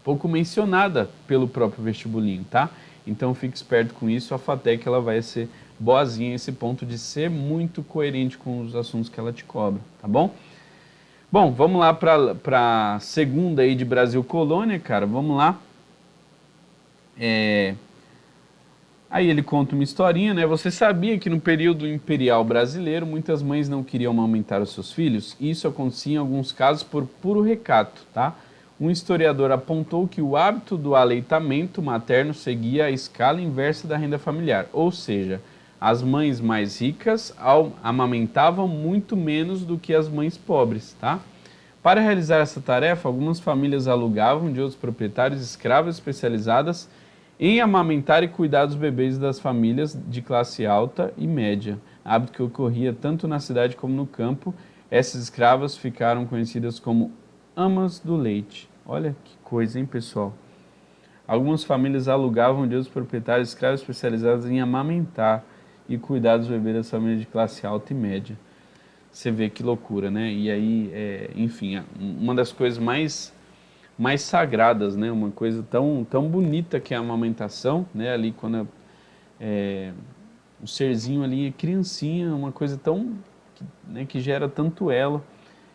pouco mencionada pelo próprio vestibulinho, tá? Então fique esperto com isso, a FATEC ela vai ser boazinha a esse ponto de ser muito coerente com os assuntos que ela te cobra, tá bom? Bom, vamos lá para a segunda aí de Brasil Colônia, cara, vamos lá. Aí ele conta uma historinha, né? Você sabia que no período imperial brasileiro muitas mães não queriam amamentar os seus filhos? Isso acontecia em alguns casos por puro recato, tá? Um historiador apontou que o hábito do aleitamento materno seguia a escala inversa da renda familiar, ou seja, as mães mais ricas amamentavam muito menos do que as mães pobres, tá? Para realizar essa tarefa, algumas famílias alugavam de outros proprietários escravas especializadas em amamentar e cuidar dos bebês das famílias de classe alta e média, hábito que ocorria tanto na cidade como no campo. Essas escravas ficaram conhecidas como amas do leite. Olha que coisa, hein, pessoal? Algumas famílias alugavam de outros proprietários escravos especializados em amamentar e cuidar dos bebês das famílias de classe alta e média. Você vê que loucura, né? E aí, enfim, uma das coisas mais sagradas, né? Uma coisa tão bonita que é a amamentação, né? Ali quando o serzinho ali, criancinha, uma coisa né, que gera tanto elo,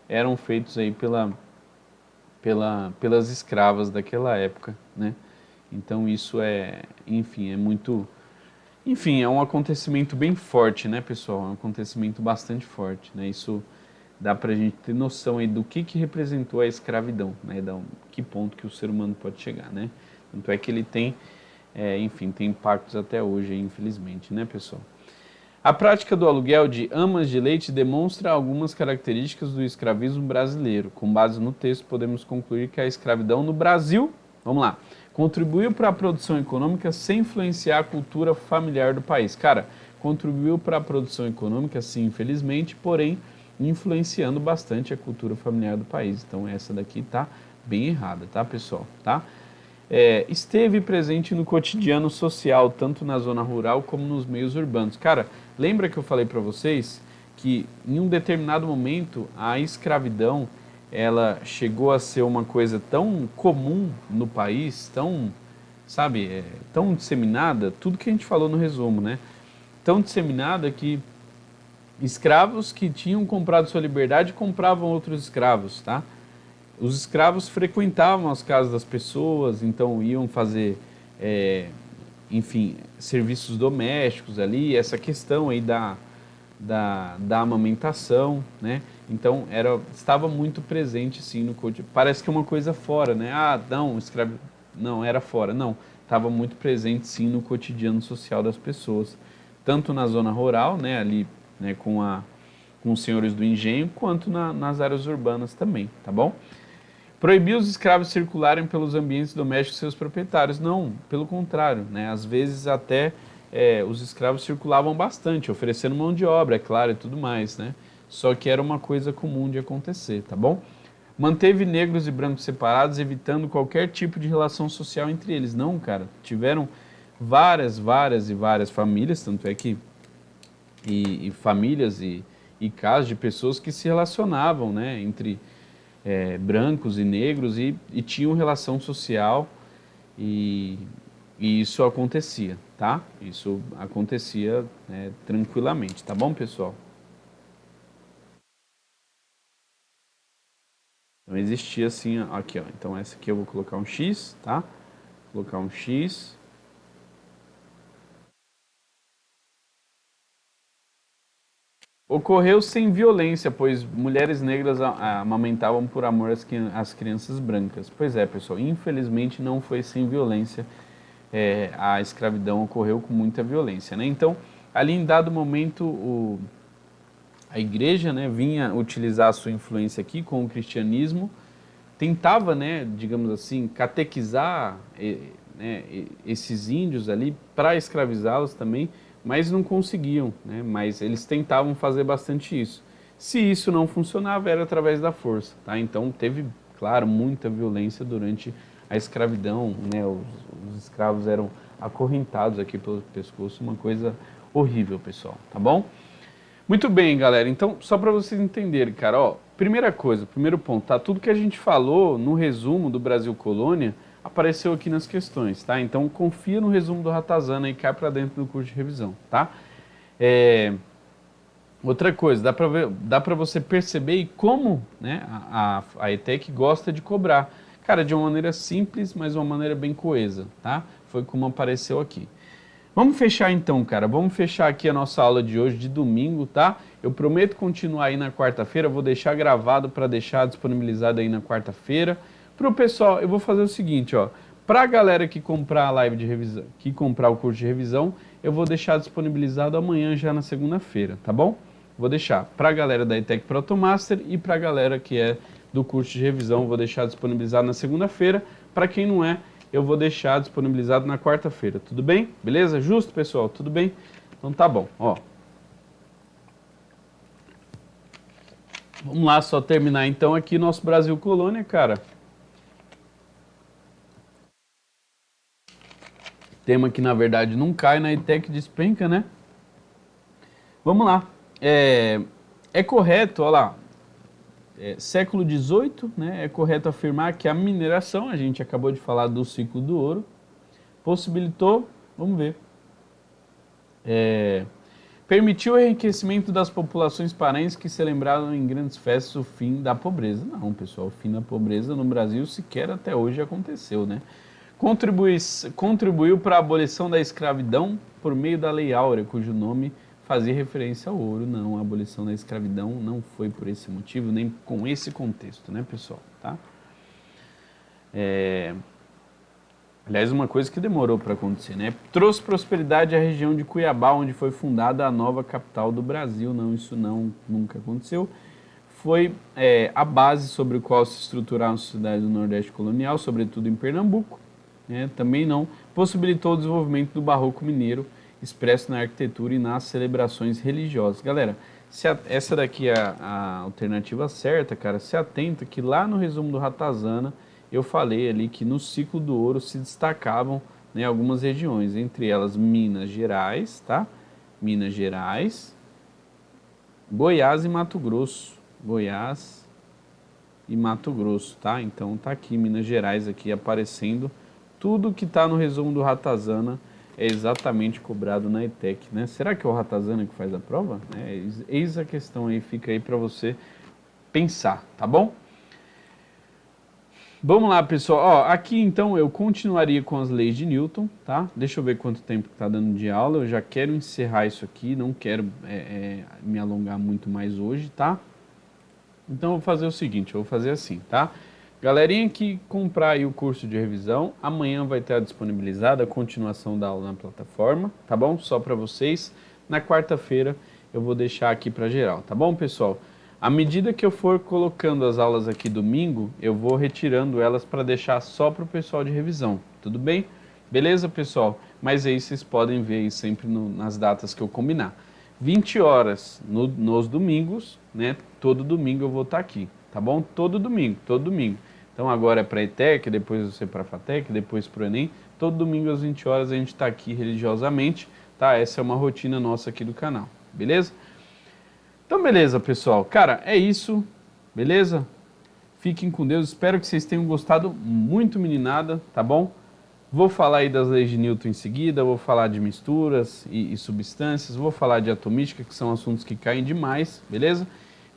eram feitos aí pelas escravas daquela época, né? Então isso enfim, enfim, é um acontecimento bem forte, né, pessoal? É um acontecimento bastante forte, né? Isso dá pra gente ter noção aí do que representou a escravidão, né? Que ponto que o ser humano pode chegar, né? Tanto é que ele tem, enfim, tem impactos até hoje, infelizmente, né, pessoal? A prática do aluguel de amas de leite demonstra algumas características do escravismo brasileiro. Com base no texto, podemos concluir que a escravidão no Brasil, vamos lá, contribuiu para a produção econômica sem influenciar a cultura familiar do país. Cara, contribuiu para a produção econômica, sim, infelizmente, porém, influenciando bastante a cultura familiar do país. Então, essa daqui tá bem errada, tá, pessoal? Tá? Esteve presente no cotidiano social, tanto na zona rural como nos meios urbanos. Cara, lembra que eu falei para vocês que em um determinado momento a escravidão ela chegou a ser uma coisa tão comum no país, tão, sabe, tão disseminada, tudo que a gente falou no resumo, né? Tão disseminada que escravos que tinham comprado sua liberdade compravam outros escravos, tá? Os escravos frequentavam as casas das pessoas, então iam fazer, enfim, serviços domésticos ali, essa questão aí da amamentação, né? Então estava muito presente sim no cotidiano. Parece que é uma coisa fora, né? Ah, não, escravo, não, era fora, não. Estava muito presente sim no cotidiano social das pessoas, tanto na zona rural, né, ali, né, com os senhores do engenho, quanto nas áreas urbanas também, tá bom? Proibir os escravos circularem pelos ambientes domésticos de seus proprietários. Não, pelo contrário, né? Às vezes até os escravos circulavam bastante, oferecendo mão de obra, é claro, e tudo mais, né? Só que era uma coisa comum de acontecer, tá bom? Manteve negros e brancos separados, evitando qualquer tipo de relação social entre eles. Não, cara, tiveram várias famílias, tanto é que e famílias e casos de pessoas que se relacionavam, né, entre brancos e negros e tinham relação social e, e isso acontecia, tá? Isso acontecia tranquilamente, tá bom, pessoal? Então existia assim, ó, aqui ó, então essa aqui eu vou colocar um X, tá? Vou colocar um X. Ocorreu sem violência, pois mulheres negras amamentavam por amor às crianças brancas. Pois é, pessoal, infelizmente não foi sem violência. A escravidão ocorreu com muita violência, né? Então, ali em dado momento, a igreja, né, vinha utilizar a sua influência aqui com o cristianismo, tentava, né, digamos assim, catequizar né, esses índios ali para escravizá-los também, mas não conseguiam, né? Mas eles tentavam fazer bastante isso. Se isso não funcionava, era através da força, tá? Então teve, claro, muita violência durante a escravidão, né? Os escravos eram acorrentados aqui pelo pescoço, uma coisa horrível, pessoal, tá bom? Muito bem, galera. Então, só para vocês entenderem, cara, ó, primeira coisa, primeiro ponto, tá? Tudo que a gente falou no resumo do Brasil Colônia apareceu aqui nas questões, tá? Então, confia no resumo do Ratazana e cai para dentro do curso de revisão, tá? Outra coisa, dá para você perceber e como, né, a ETEC gosta de cobrar. Cara, de uma maneira simples, mas uma maneira bem coesa, tá? Foi como apareceu aqui. Vamos fechar então, cara. Vamos fechar aqui a nossa aula de hoje, de domingo, tá? Eu prometo continuar aí na quarta-feira. Vou deixar gravado para deixar disponibilizado aí na quarta-feira. Para o pessoal, eu vou fazer o seguinte, ó. Para a galera que comprar a live de revisão, que comprar o curso de revisão, eu vou deixar disponibilizado amanhã já na segunda-feira, tá bom? Vou deixar para a galera da ETEC Protomaster e para a galera que é do curso de revisão, vou deixar disponibilizado na segunda-feira. Para quem não é, eu vou deixar disponibilizado na quarta-feira, tudo bem? Beleza? Justo, pessoal? Tudo bem? Então tá bom, ó. Vamos lá, só terminar então aqui nosso Brasil Colônia, cara. Tema que na verdade não cai na ETEC despenca, né? Vamos lá. É correto, olha lá. Século XVIII, né, é correto afirmar que a mineração, a gente acabou de falar do ciclo do ouro, possibilitou, vamos ver, permitiu o enriquecimento das populações paraenses que celebraram em grandes festas o fim da pobreza. Não, pessoal, o fim da pobreza no Brasil sequer até hoje aconteceu, né? Contribuiu para a abolição da escravidão por meio da Lei Áurea, cujo nome fazia referência ao ouro. Não, a abolição da escravidão não foi por esse motivo, nem com esse contexto, né, pessoal? Tá? Aliás, uma coisa que demorou para acontecer, né? Trouxe prosperidade à região de Cuiabá, onde foi fundada a nova capital do Brasil. Não, isso nunca aconteceu. Foi a base sobre a qual se estruturaram as cidades do Nordeste colonial, sobretudo em Pernambuco. Também não. Possibilitou o desenvolvimento do barroco mineiro, expresso na arquitetura e nas celebrações religiosas. Galera, essa daqui é a alternativa certa, cara. Se atenta que lá no resumo do Ratazana eu falei ali que no ciclo do ouro se destacavam, né, algumas regiões, entre elas Minas Gerais, tá? Minas Gerais, Goiás e Mato Grosso. Goiás e Mato Grosso, tá? Então tá aqui Minas Gerais aqui aparecendo. Tudo que tá no resumo do Ratazana é exatamente cobrado na ETEC, né? Será que é o Ratazana que faz a prova? Eis a questão aí, fica aí para você pensar, tá bom? Vamos lá, pessoal. Ó, aqui então eu continuaria com as leis de Newton, tá? Deixa eu ver quanto tempo tá dando de aula. Eu já quero encerrar isso aqui, não quero me alongar muito mais hoje, tá? Então eu vou fazer o seguinte, eu vou fazer assim, tá? Galerinha que comprar aí o curso de revisão, amanhã vai ter disponibilizada a continuação da aula na plataforma, tá bom? Só para vocês. Na quarta-feira eu vou deixar aqui para geral, tá bom, pessoal? À medida que eu for colocando as aulas aqui domingo, eu vou retirando elas para deixar só para o pessoal de revisão, tudo bem? Beleza, pessoal? Mas aí vocês podem ver aí sempre nas datas que eu combinar. 20 horas nos domingos, né? Todo domingo eu vou estar aqui, tá bom? Todo domingo, todo domingo. Então agora é para a ETEC, depois você para a FATEC, depois para o Enem. Todo domingo às 20 horas a gente está aqui religiosamente, tá? Essa é uma rotina nossa aqui do canal, beleza? Então beleza, pessoal. Cara, é isso, beleza? Fiquem com Deus, espero que vocês tenham gostado muito, meninada, tá bom? Vou falar aí das leis de Newton em seguida, vou falar de misturas e substâncias, vou falar de atomística, que são assuntos que caem demais, beleza?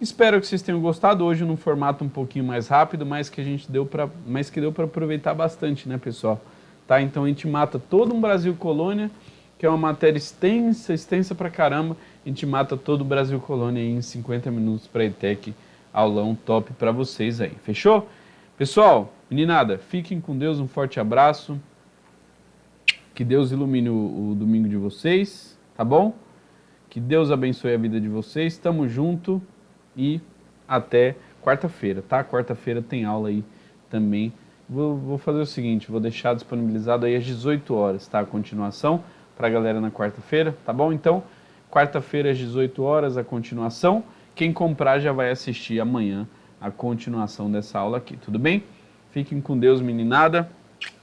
Espero que vocês tenham gostado hoje num formato um pouquinho mais rápido, mas que deu para aproveitar bastante, né, pessoal? Tá? Então a gente mata todo um Brasil Colônia, que é uma matéria extensa pra caramba. A gente mata todo o Brasil Colônia aí em 50 minutos para a ETEC, aulão top para vocês aí. Fechou? Pessoal, meninada, fiquem com Deus, um forte abraço. Que Deus ilumine o domingo de vocês, tá bom? Que Deus abençoe a vida de vocês. Tamo junto. E até quarta-feira, tá? Quarta-feira tem aula aí também. Vou fazer o seguinte, vou deixar disponibilizado aí às 18 horas, tá? A continuação pra galera na quarta-feira, tá bom? Então, quarta-feira às 18 horas a continuação. Quem comprar já vai assistir amanhã a continuação dessa aula aqui, tudo bem? Fiquem com Deus, meninada.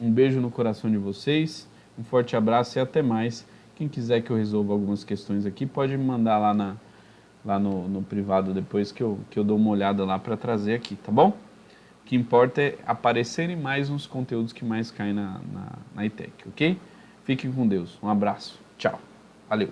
Um beijo no coração de vocês. Um forte abraço e até mais. Quem quiser que eu resolva algumas questões aqui, pode me mandar lá no privado depois que eu dou uma olhada lá para trazer aqui, tá bom? O que importa é aparecerem mais nos conteúdos que mais caem na ITEC, ok? Fiquem com Deus. Um abraço. Tchau. Valeu.